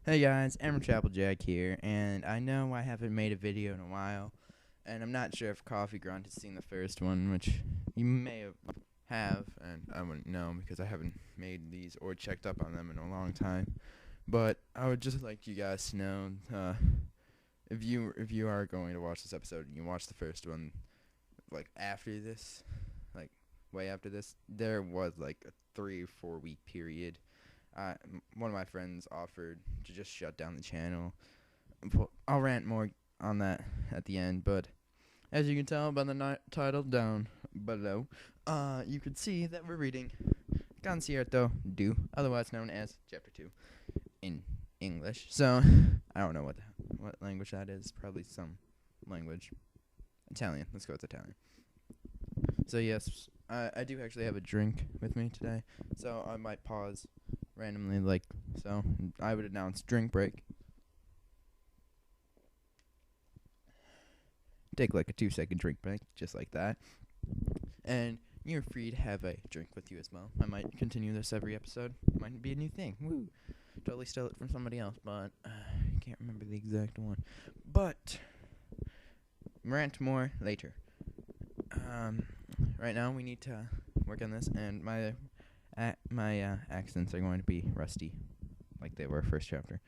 Hey guys, Jack here, and I know I haven't made a video in a while, and I'm not sure if Coffee Grunt has seen the first one, which you may have, and I wouldn't know because I haven't made these or checked up on them in a long time. But I would just like you guys to know, if you are going to watch this episode and you watch the first one, like after this, like way after this, there was like a 3 or 4 week period. One of my friends offered to just shut down the channel. I'll rant more on that at the end, but as you can tell by the title down below, you can see that we're reading Concierto do, otherwise known as Chapter 2 in English. So, I don't know what language that is. Probably some language. Italian. Let's go with Italian. So, yes, I do actually have a drink with me today, so I might pause randomly, like so. I would announce drink break. Take like a 2-second drink break, just like that. And you're free to have a drink with you as well. I might continue this every episode. Might be a new thing. Woo! Totally stole it from somebody else, but I can't remember the exact one. But rant more later. Right now we need to work on this, and my accents are going to be rusty, like they were first chapter.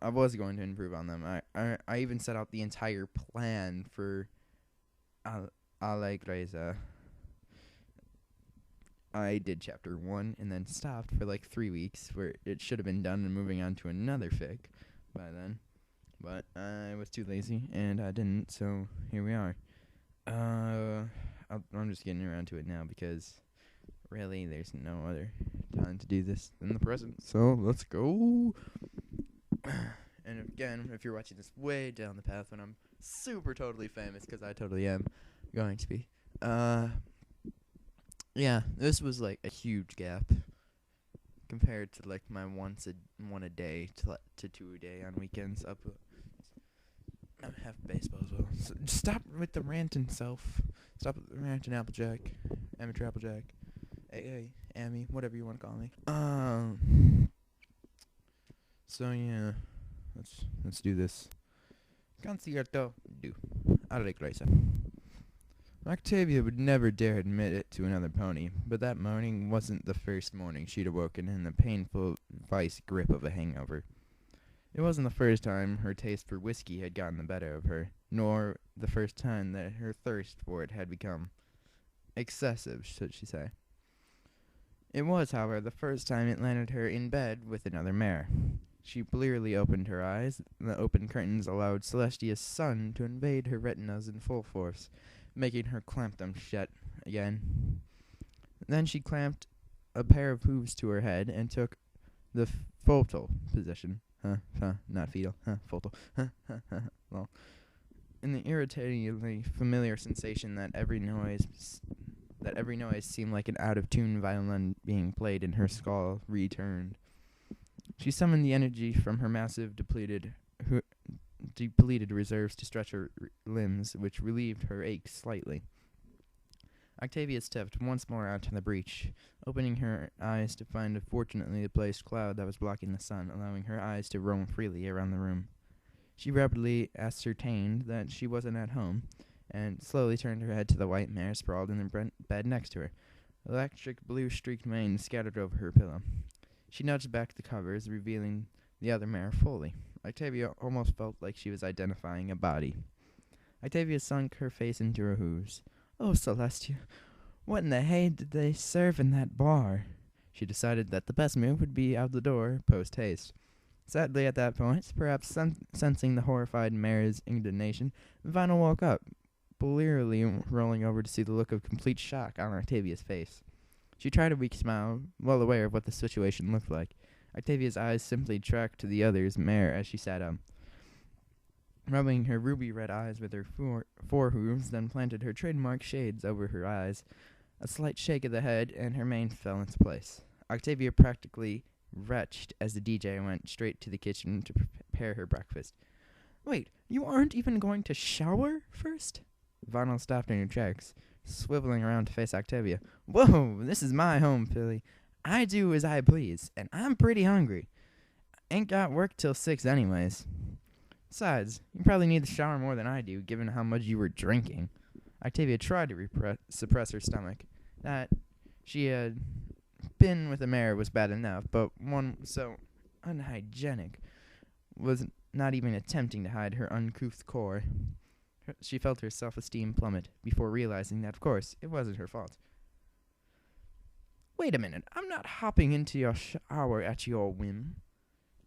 I was going to improve on them. I even set out the entire plan for Allegrezza. I did chapter 1 and then stopped for like 3 weeks, where it should have been done and moving on to another fic by then. But I was too lazy and I didn't, so here we are. I'm just getting around to it now because really there's no other time to do this than the present. So let's go. And again, if you're watching this way down the path when I'm super totally famous, because I totally am going to be, yeah, this was like a huge gap compared to like my one a day to 2 a day on weekends. I'm half baseball as well. So stop with the ranting self. Stop with the ranting Applejack, amateur Applejack, AA, Amy, whatever you want to call me. So yeah, let's do this. Concierto do. Allegrezza. Octavia would never dare admit it to another pony, but that morning wasn't the first morning she'd awoken in the painful vice grip of a hangover. It wasn't the first time her taste for whiskey had gotten the better of her, nor the first time that her thirst for it had become excessive, should she say. It was, however, the first time it landed her in bed with another mare. She blearily opened her eyes. The open curtains allowed Celestia's sun to invade her retinas in full force, making her clamp them shut again. Then she clamped a pair of hooves to her head and took the foetal position. Not fetal. Foetal. Well, in the irritatingly familiar sensation that every noise seemed like an out-of-tune violin being played in her skull returned. She summoned the energy from her massive depleted reserves to stretch her limbs, which relieved her aches slightly. Octavia stepped once more out to the breach, opening her eyes to find a fortunately placed cloud that was blocking the sun, allowing her eyes to roam freely around the room. She rapidly ascertained that she wasn't at home, and slowly turned her head to the white mare sprawled in the bed next to her. Electric blue-streaked mane scattered over her pillow. She nudged back the covers, revealing the other mare fully. Octavia almost felt like she was identifying a body. Octavia sunk her face into her hooves. Oh, Celestia, what in the hay did they serve in that bar? She decided that the best move would be out the door, post-haste. Sadly, at that point, perhaps sensing the horrified mare's indignation, Vinyl woke up, blearily rolling over to see the look of complete shock on Octavia's face. She tried a weak smile, well aware of what the situation looked like. Octavia's eyes simply tracked to the other's mare as she sat up. Rubbing her ruby-red eyes with her fore hooves, then planted her trademark shades over her eyes. A slight shake of the head, and her mane fell into place. Octavia practically retched as the DJ went straight to the kitchen to prepare her breakfast. Wait, you aren't even going to shower first? Vinyl stopped in her tracks, swiveling around to face Octavia. Whoa, this is my home, Philly. I do as I please, and I'm pretty hungry. ain't got work till 6 anyways. Besides, you probably need the shower more than I do, given how much you were drinking. Octavia tried to suppress her stomach. That she had been with a mare was bad enough, but one so unhygienic was not even attempting to hide her uncouth core. She felt her self-esteem plummet before realizing that, of course, it wasn't her fault. Wait a minute, I'm not hopping into your shower at your whim.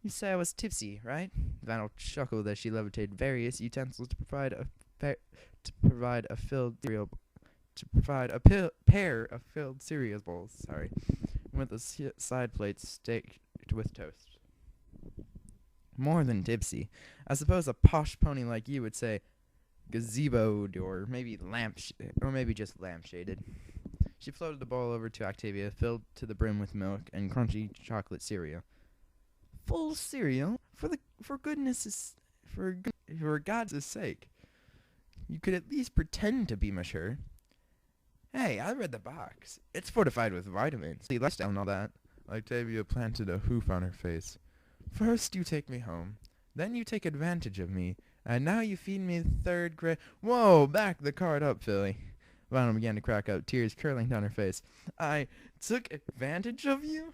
You say I was tipsy, right? Vanel chuckled as she levitated various utensils to provide a pair of filled cereal bowls. Sorry, with a side plate staked with toast. More than tipsy, I suppose a posh pony like you would say gazeboed, or maybe just lampshaded. She floated the bowl over to Octavia, filled to the brim with milk and crunchy chocolate cereal. Full cereal? For God's sake. You could at least pretend to be mature. Hey, I read the box. It's fortified with vitamins. See, lifestyle and all that. Octavia planted a hoof on her face. First you take me home, then you take advantage of me, and now you feed me third grade. Whoa, back the card up, Philly. Lionel began to crack up, tears curling down her face. I took advantage of you?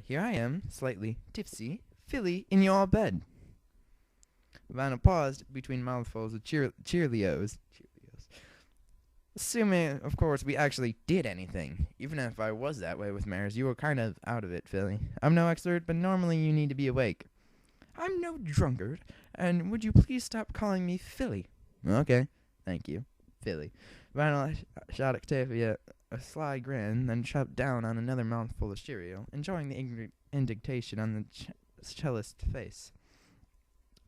Here I am, slightly tipsy, Philly, in your bed. Lionel paused between mouthfuls of Cheerios. Assuming, of course, we actually did anything. Even if I was that way with mares, you were kind of out of it, Philly. I'm no expert, but normally you need to be awake. I'm no drunkard, and would you please stop calling me Philly? Okay, thank you, Philly. Lionel shot Octavia a sly grin, then chopped down on another mouthful of cereal, enjoying the indignation on the cellist's face.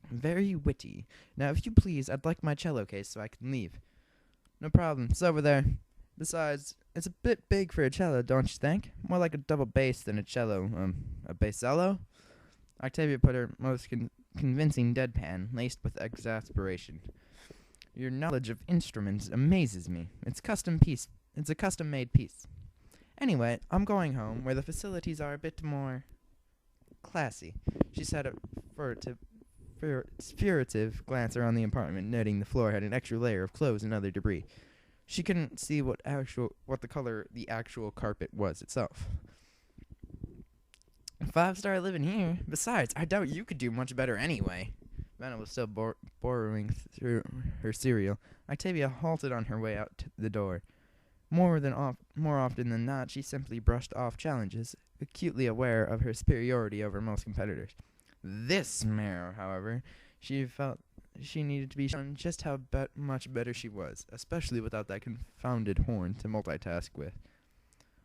Very witty. Now, if you please, I'd like my cello case so I can leave. No problem. It's over there. Besides, it's a bit big for a cello, don't you think? More like a double bass than a cello. A bassello? Octavia put her most convincing deadpan, laced with exasperation. Your knowledge of instruments amazes me. It's a custom-made piece. Anyway, I'm going home, where the facilities are a bit more classy. She said, furtive glance around the apartment, noting the floor had an extra layer of clothes and other debris. She couldn't see what the color the actual carpet was itself. 5-star living here. Besides, I doubt you could do much better anyway. Vanna was still burrowing through her cereal. Octavia halted on her way out to the door. More often than not, she simply brushed off challenges, acutely aware of her superiority over most competitors. This mare, however, she felt she needed to be shown just how much better she was, especially without that confounded horn to multitask with.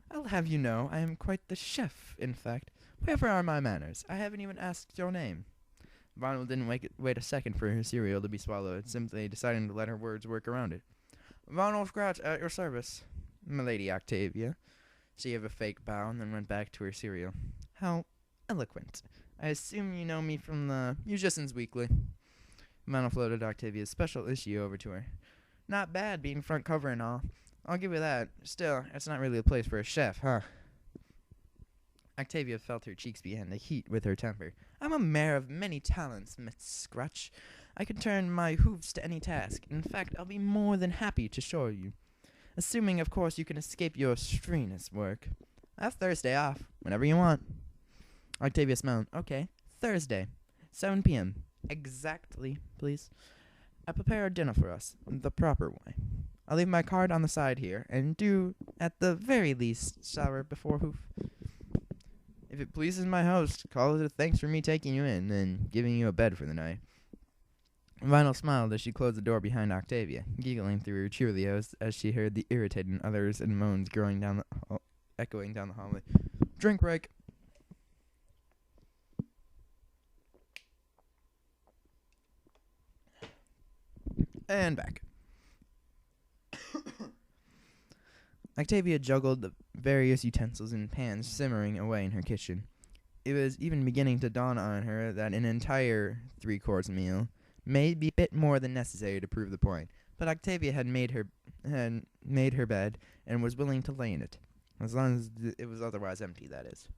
I'll have you know, I am quite the chef, in fact. Wherever are my manners? I haven't even asked your name. Vonnegut didn't wait a second for her cereal to be swallowed, simply deciding to let her words work around it. Vonnegut Scratch, at your service. Milady Octavia. She gave a fake bow and then went back to her cereal. How eloquent. I assume you know me from the Musicians Weekly. Vonnegut floated Octavia's special issue over to her. Not bad, being front cover and all. I'll give you that. Still, it's not really a place for a chef, huh? Octavia felt her cheeks begin to heat with her temper. I'm a mare of many talents, Miss Scratch. I can turn my hoofs to any task. In fact, I'll be more than happy to show you. Assuming, of course, you can escape your strenuous work. I have Thursday off, whenever you want. Octavia smiled. Okay, Thursday, 7 p.m. Exactly, please. I prepare a dinner for us, the proper way. I'll leave my card on the side here, and do, at the very least, shower before hoof. If it pleases my host, call it a thanks for me taking you in and giving you a bed for the night. Vinyl smiled as she closed the door behind Octavia, giggling through her Cheerios as she heard the irritating others and moans echoing down the hallway. Drink break. And back. Octavia juggled the various utensils and pans simmering away in her kitchen. It was even beginning to dawn on her that an entire 3-course meal may be a bit more than necessary to prove the point, but Octavia had made her bed and was willing to lay in it, as long as it was otherwise empty, that is.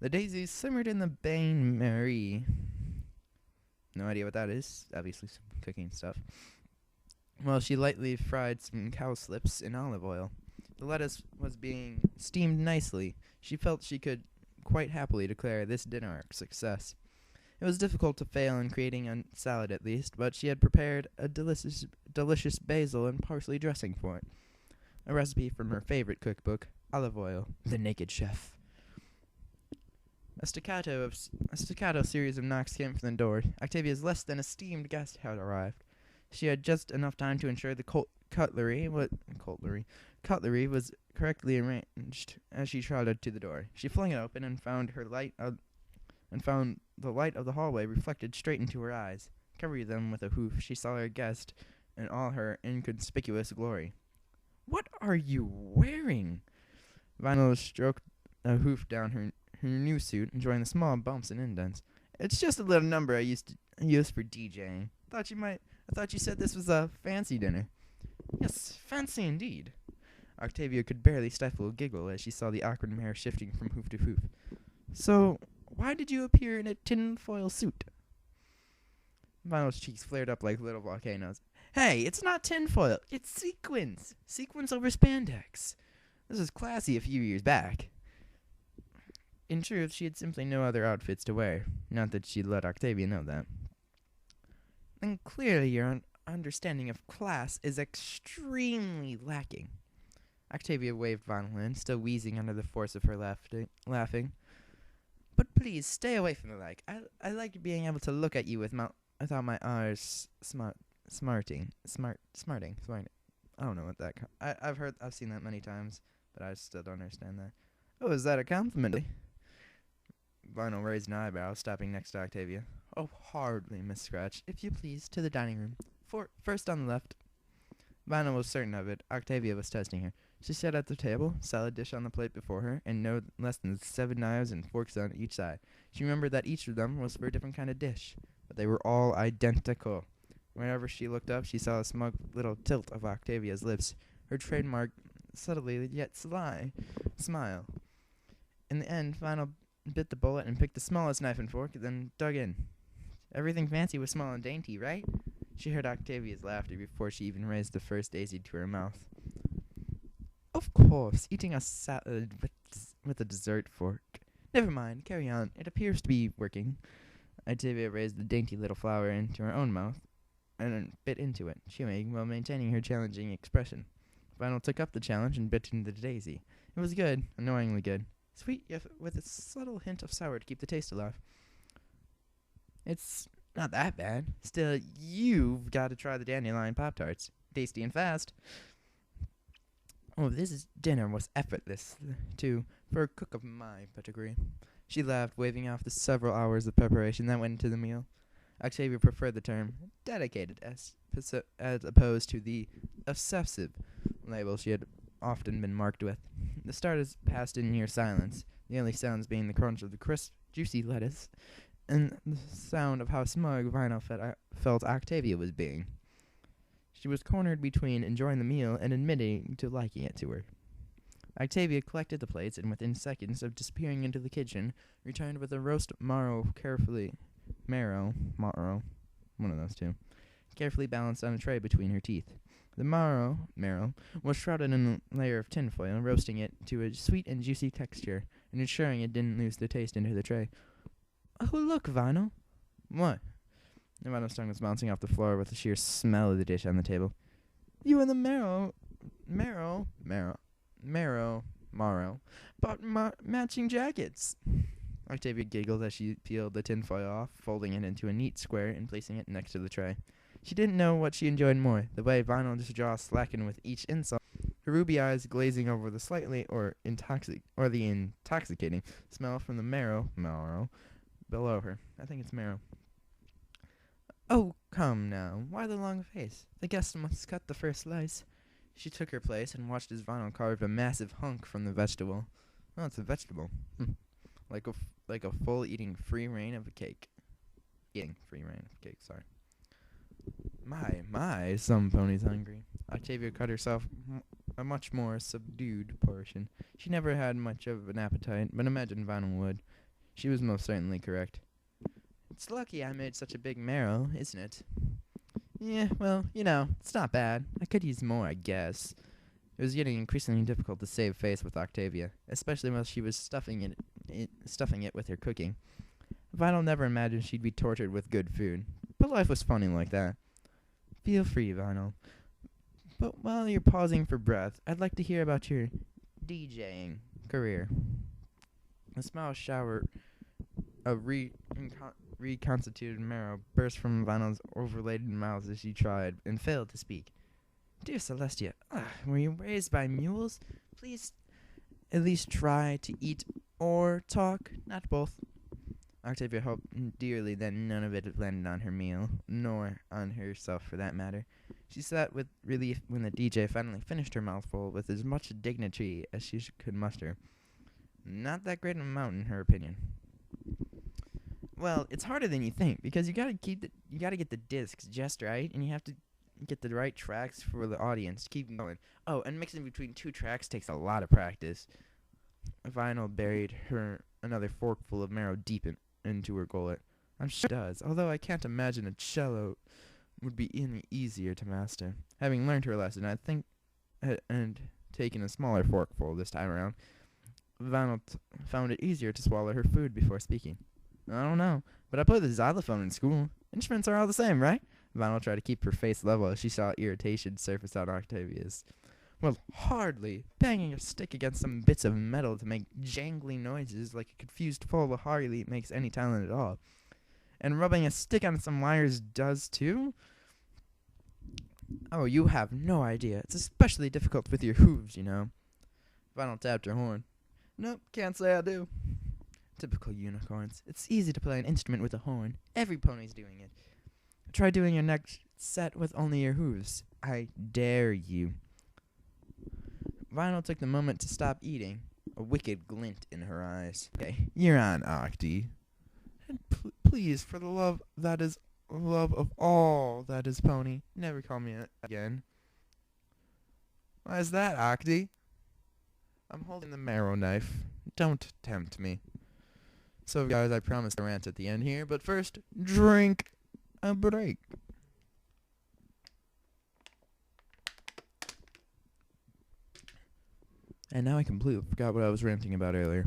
The daisies simmered in the bain marie. No idea what that is. Obviously some cooking stuff. Well, she lightly fried some cowslips in olive oil. The lettuce was being steamed nicely. She felt she could quite happily declare this dinner a success. It was difficult to fail in creating a salad at least, but she had prepared a delicious basil and parsley dressing for it. A recipe from her favorite cookbook, Olive Oil, The Naked Chef. A staccato series of knocks came from the door. Octavia's less than esteemed guest had arrived. She had just enough time to ensure the cutlery was correctly arranged as she trotted to the door. She flung it open and found the light of the hallway reflected straight into her eyes. Covering them with a hoof, she saw her guest in all her inconspicuous glory. "What are you wearing?" Vinyl stroked a hoof down her new suit, enjoying the small bumps and indents. "It's just a little number I use for DJing. I thought you said this was a fancy dinner." "Yes, fancy indeed." Octavia could barely stifle a giggle as she saw the awkward mare shifting from hoof to hoof. "So, why did you appear in a tinfoil suit?" Vinyl's cheeks flared up like little volcanoes. "Hey, it's not tinfoil. It's sequins. Sequins over spandex. This was classy a few years back." In truth, she had simply no other outfits to wear. Not that she'd let Octavia know that. "Then clearly your understanding of class is extremely lacking." Octavia waved Vinyl in, still wheezing under the force of her laughing. "But please, stay away from the like. I like being able to look at you without my eyes smarting. I don't know what that... I've seen that many times, but I still don't understand that." "Oh, is that a compliment?" Vinyl raised an eyebrow, stopping next to Octavia. "Oh, hardly, Miss Scratch. If you please, to the dining room. First on the left." Vinyl was certain of it. Octavia was testing her. She sat at the table, salad dish on the plate before her, and no less than 7 knives and forks on each side. She remembered that each of them was for a different kind of dish, but they were all identical. Whenever she looked up, she saw a smug little tilt of Octavia's lips, her trademark subtly yet sly smile. In the end, Vinyl bit the bullet and picked the smallest knife and fork, then dug in. "Everything fancy was small and dainty, right?" She heard Octavia's laughter before she even raised the first daisy to her mouth. "Of course, eating a salad with a dessert fork. Never mind, carry on. It appears to be working." Octavia raised the dainty little flower into her own mouth and bit into it, chewing while maintaining her challenging expression. Vinyl took up the challenge and bit into the daisy. It was good, annoyingly good. Sweet, yet with a subtle hint of sour to keep the taste alive. "It's not that bad. Still, you've got to try the dandelion Pop-Tarts. Tasty and fast." "Oh, dinner was effortless, too, for a cook of my pedigree." She laughed, waving off the several hours of preparation that went into the meal. Octavia preferred the term dedicated as opposed to the obsessive label she had often been marked with. The starters passed in near silence, the only sounds being the crunch of the crisp, juicy lettuce, and the sound of how smug Vinyl felt Octavia was being. She was cornered between enjoying the meal and admitting to liking it to her. Octavia collected the plates, and within seconds of disappearing into the kitchen, returned with a roast marrow, one of those two, carefully balanced on a tray between her teeth. The marrow was shrouded in a layer of tinfoil, roasting it to a sweet and juicy texture, and ensuring it didn't lose the taste into the tray. "Oh, look, Vinyl." "What?" Vinyl's tongue was bouncing off the floor with the sheer smell of the dish on the table. "You and the marrow, bought matching jackets." Octavia giggled as she peeled the tinfoil off, folding it into a neat square and placing it next to the tray. She didn't know what she enjoyed more, the way Vinyl's jaw slackened with each insult, her ruby eyes glazing over the the intoxicating smell from the marrow below her. I think it's marrow. "Oh, come now. Why the long face? The guest must cut the first slice." She took her place and watched as Vinyl carved a massive hunk from the vegetable. "Oh, it's a vegetable." Like a full eating free reign of a cake. Sorry. My, some pony's hungry. Octavia cut herself a much more subdued portion. She never had much of an appetite, but imagined Vinyl would. She was most certainly correct. It's lucky I made such a big marrow, isn't it? Yeah, well, it's not bad. I could use more, I guess. It was getting increasingly difficult to save face with Octavia, especially while she was stuffing it with her cooking. Vinyl never imagined she'd be tortured with good food, but life was funny like that. Feel free, Vinyl. But while you're pausing for breath, I'd like to hear about your DJing career. A small shower of reconstituted marrow burst from Vinyl's overladen mouth as she tried and failed to speak. Dear Celestia, were you raised by mules? Please at least try to eat or talk, not both. Octavia hoped dearly that none of it had landed on her meal, nor on herself for that matter. She sat with relief when the DJ finally finished her mouthful with as much dignity as she could muster. Not that great an amount, in her opinion. Well, it's harder than you think, because you gotta get the discs just right, and you have to get the right tracks for the audience to keep going. Oh, and mixing between two tracks takes a lot of practice. Vinyl buried another forkful of marrow deep into her gullet. I'm sure it does, although I can't imagine a cello would be any easier to master. Having learned her lesson, I think, and taken a smaller forkful this time around, Vinyl found it easier to swallow her food before speaking. I don't know, but I played the xylophone in school. Instruments are all the same, right? Vinyl tried to keep her face level as she saw irritation surface on Octavia's. Well, hardly. Banging a stick against some bits of metal to make jangly noises like a confused fool hardly makes any talent at all. And rubbing a stick on some wires does too? Oh, you have no idea. It's especially difficult with your hooves, Vinyl tapped her horn. Nope, can't say I do. Typical unicorns. It's easy to play an instrument with a horn. Every pony's doing it. Try doing your next set with only your hooves. I dare you. Vinyl took the moment to stop eating, a wicked glint in her eyes. Okay, you're on, Octi. And please, for the love of all that is pony, never call me again. Why is that, Octi? I'm holding the marrow knife. Don't tempt me. So, guys, I promised a rant at the end here, but first, drink a break. And now I completely forgot what I was ranting about earlier.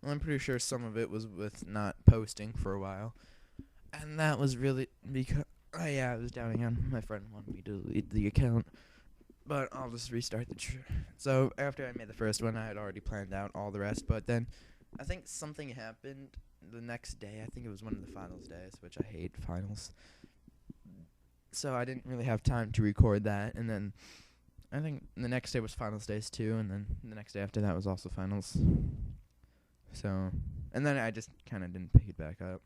Well, I'm pretty sure some of it was with not posting for a while. And that was really because, I was doubting on my friend wanted me to delete the account. But I'll just restart so after I made the first one, I had already planned out all the rest. But then I think something happened the next day. I think it was one of the finals days, which I hate finals. So I didn't really have time to record that. And then I think the next day was finals days too. And then the next day after that was also finals. So, and then I just kind of didn't pick it back up.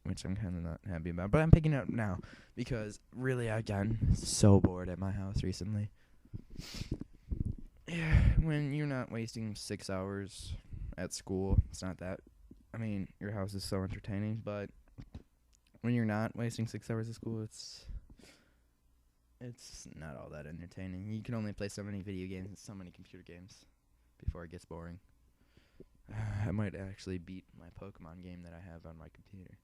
Which I'm kind of not happy about. But I'm picking it up now because really I've gotten so bored at my house recently. When you're not wasting 6 hours at school, it's not that. I mean, your house is so entertaining, but when you're not wasting 6 hours at school, it's not all that entertaining. You can only play so many video games and so many computer games before it gets boring. I might actually beat my Pokemon game that I have on my computer.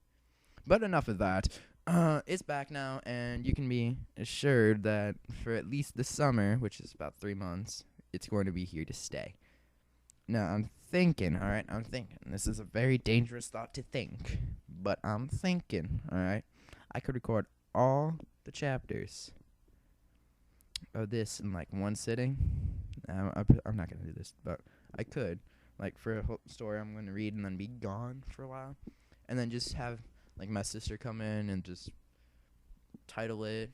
But enough of that. It's back now, and you can be assured that for at least the summer, which is about 3 months, it's going to be here to stay. Now, I'm thinking, alright? This is a very dangerous thought to think, but I'm thinking, alright? I could record all the chapters of this in, like, one sitting. I'm not going to do this, but I could. Like, for a whole story I'm going to read and then be gone for a while. And then just have, like, my sister come in and just title it,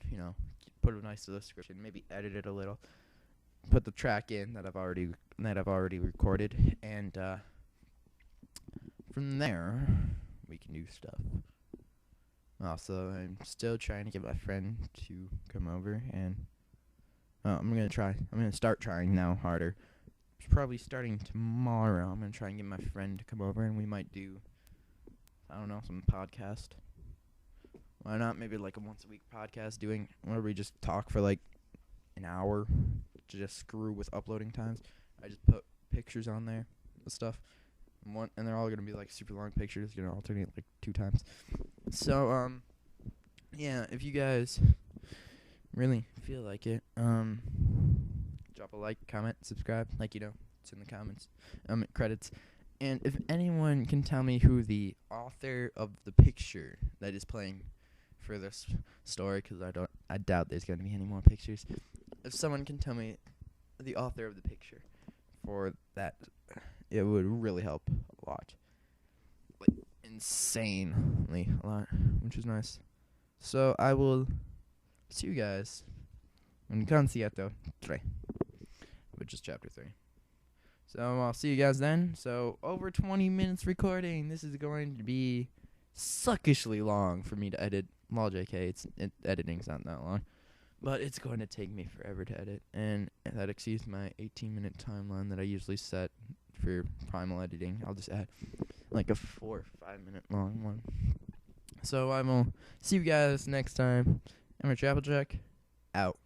put a nice description, maybe edit it a little. Put the track in that I've already recorded. And from there, we can do stuff. Also, I'm still trying to get my friend to come over. And I'm going to start trying now harder. Probably starting tomorrow. I'm going to try and get my friend to come over, and we might do, I don't know, some podcast. Why not? Maybe like a once-a-week podcast where we just talk for like an hour to just screw with uploading times. I just put pictures on there and stuff. and they're all gonna be like super long pictures, gonna alternate like 2 times. So yeah, if you guys really feel like it, drop a like, comment, subscribe, like it's in the comments, credits. And if anyone can tell me who the author of the picture that is playing for this story, because I doubt there's gonna be any more pictures. If someone can tell me the author of the picture for that, it would really help a lot. Like, insanely a lot, which is nice. So I will see you guys in Concierto 3, which is chapter 3. So I'll see you guys then. So over 20 minutes recording. This is going to be suckishly long for me to edit. Well, JK, editing's not that long. But it's going to take me forever to edit. And that exceeds my 18-minute timeline that I usually set for primal editing. I'll just add like a 4 or 5 minute long one. So I will see you guys next time. I'm a Travel Check. Out.